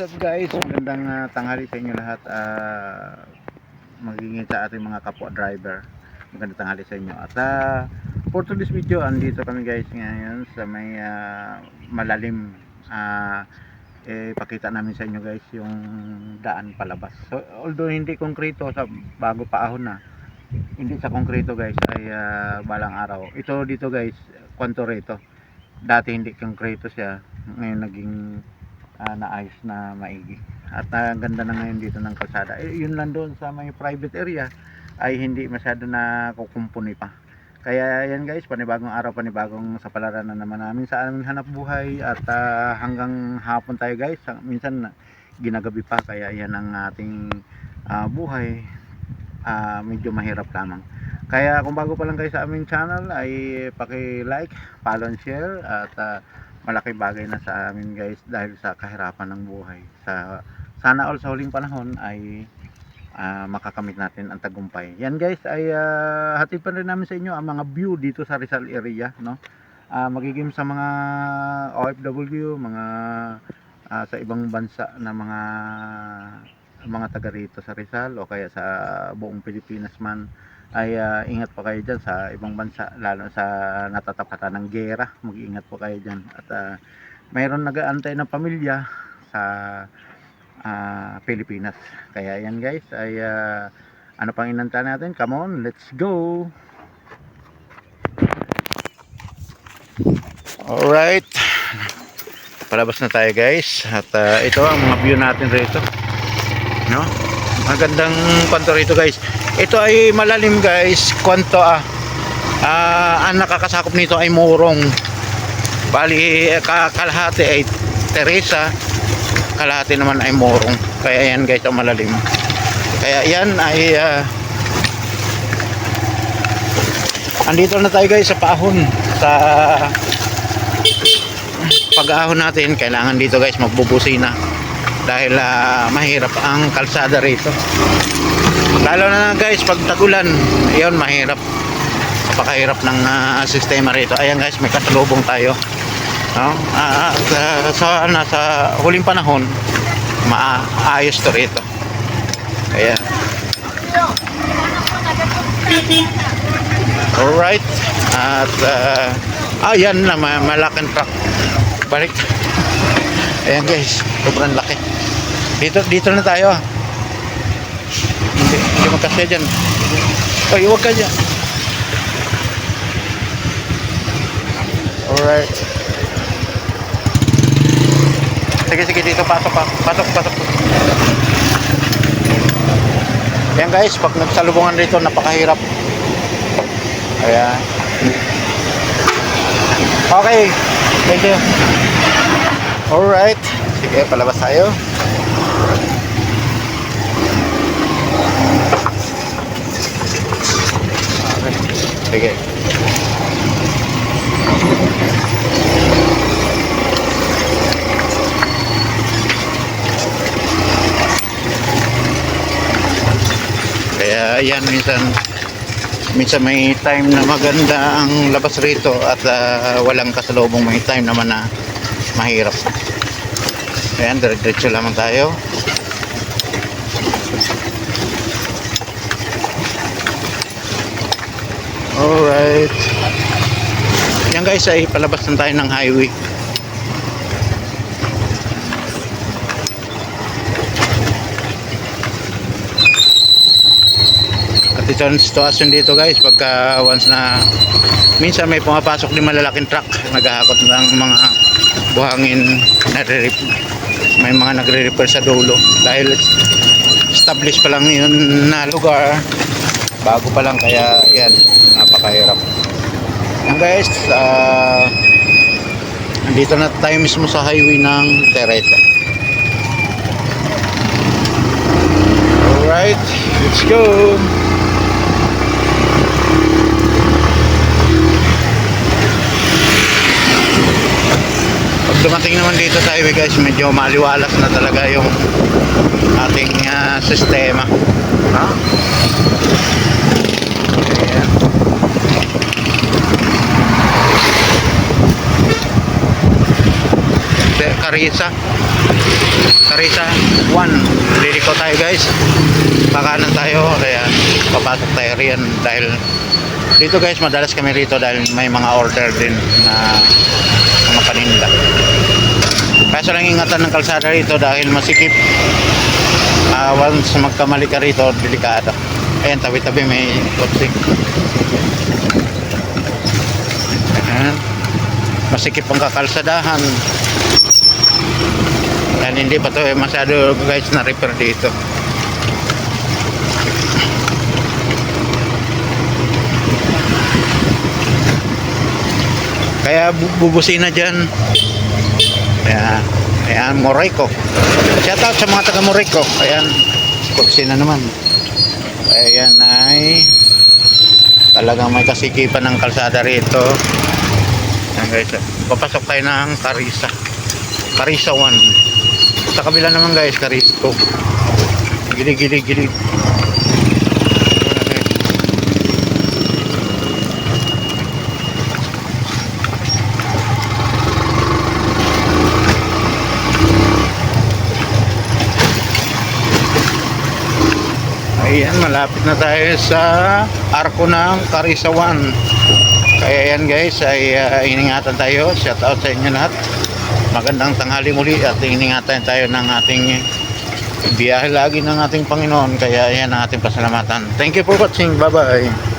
What's up guys? Magandang tanghali sa inyo lahat. Magiging sa ating mga kapwa driver. Magandang tanghali sa inyo. At for today's video, andito kami guys ngayon sa may malalim. Pakita namin sa inyo guys yung daan palabas. So, although hindi konkreto sa bago pa ahon na. Hindi sa konkreto guys ay balang araw. Ito dito guys, kwanto rito. Dati hindi konkreto siya. Ngayon naging naayos na maigi at ganda na ngayon dito ng kalsada. Yun lang doon sa may private area ay hindi masyado na kukumpuni pa. Kaya yan guys, panibagong araw, panibagong sapalaran na naman namin sa aming hanap buhay at hanggang hapon tayo guys, minsan ginagabi pa, kaya yan ang ating buhay. Medyo mahirap lamang. Kaya kung bago pa lang kayo sa aming channel ay paki-like, follow and share at malaking bagay na sa amin guys dahil sa kahirapan ng buhay. Sana all sa huling panahon ay makakamit natin ang tagumpay. Yan guys ay hatid pa rin namin sa inyo ang mga view dito sa Rizal area, no? Magiging sa mga OFW, mga sa ibang bansa na mga taga rito sa Rizal o kaya sa buong Pilipinas man ay ingat po kayo dyan sa ibang bansa, lalo sa natatapatan ng giyera. Mag-iingat po kayo dyan. At mayroon nag-aantay ng pamilya sa Pilipinas. Kaya yan guys ay ano pang inanta natin? Come on, let's go! Alright, palabas na tayo guys. At ito ang mga view natin rito, no? Magandang kwanto rito guys. Ito ay malalim guys, kwanto ang nakakasakop nito ay Morong. Bali kalahati ay Teresa, kalahati naman ay Morong. Kaya yan guys ang malalim. Kaya yan ay andito na tayo guys sa paahon. Sa pag-ahon natin, kailangan dito guys magbubusina dahil mahirap ang kalsada rito, lalo na guys pag tagulan. Ayun, mahirap, napakahirap ng sistema rito. Ayan guys, may kasalubong tayo, no? Sa huling panahon maayos to rito. Ayan, alright. At ayan na, malaking truck. Balik. Ayan guys, sobrang laki. Dito na tayo. Hindi magkasya dyan. Oy, huwag ka dyan. Alright. Sige, dito. Pasok. Ayan guys, pag nagsalubungan dito, napakahirap. Ayan. Okay. Thank you. Alright. Sige, palabas tayo. Okay. Sige. Kaya yan, minsan may time na maganda ang labas rito at walang kasalubong. May time naman na mahirap. Ayan, diretso lamang tayo. Alright. Yan guys ay palabas na tayo ng highway. At ito ang sitwasyon dito guys pagka once na minsan may pumapasok din malalaking truck, naghahakot ng mga buhangin, may mga nagre-repair sa dulo dahil established pa lang yun na lugar, bago pa lang. Kaya yan, napakahirap yan guys. Andito na tayo mismo sa highway ng Teresa. Alright, let's go. Dumating naman dito sa highway guys, medyo maliwalas na talaga yung ating sistema, no? Ayan. Carissa 1. Liliko tayo guys, pakanan tayo, kaya papasok tayo riyan dahil dito guys madalas kami rito dahil may mga order din na mga paninda. Kaso lang ingatan ng kalsada rito dahil masikip. Once magkamali ka rito, delikado. Ayan, tabi-tabi may kotse. Ayan, masikip ang kakalsadahan dahil hindi pa to masyado guys na repair dito. Kaya bubusina dyan. Ayan, Morocco. Shout out sa mga taga Morocco. Ayan, kusina naman. Ayan ay talagang may kasikipan ng kalsada rito. Ayan guys, papasok tayo ng Carissa 1. Sa kabila naman guys, Carissa 2. Gilig. Ayan, malapit na tayo sa arko ng Carissa 1. Kaya yan guys, ay iningatan tayo. Shout out sa inyo lahat. Magandang tanghali muli at iningatan tayo ng ating biyahe lagi ng ating Panginoon. Kaya yan ang ating pasalamatan. Thank you for watching. Bye bye.